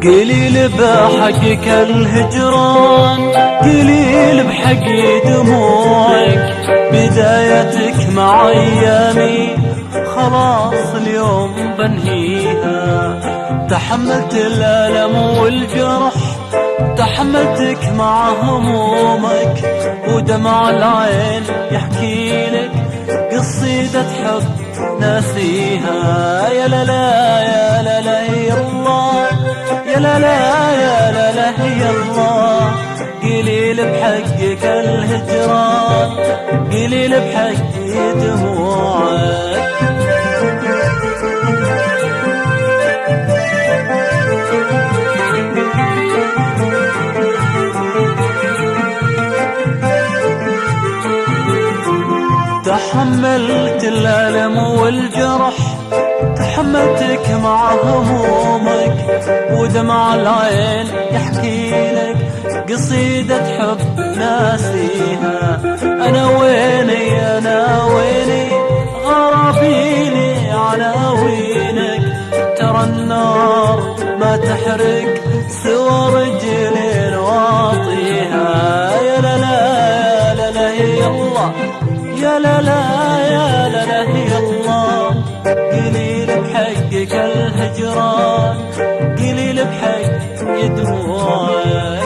قليل بحقك الهجران، قليل بحق دموعك، بدايتك مع ايامي خلاص اليوم بنهيها. تحملت الألم والجرح، تحملتك مع همومك، ودمع العين يحكي لك قصيدة حب ناسيها. يا لا لا يا لا لا يا الله، يا لا لا يا لا لا يا الله. قليل بحقك الهجران، قليل بحق دموعك. تحملت الألم والجرح، تحملتك مع همومك، ودمع العين يحكي لك قصيدة حب ناسيها. أنا ويني أنا ويني غرابيني عناوينك، ترى النار ما تحرق سوى رجلين واطيها. يا لا لا يا لا لا يا الله، يا لا لا يا لا لا يا الله. قليل بحقك الهجران، قليل بحق دموعك.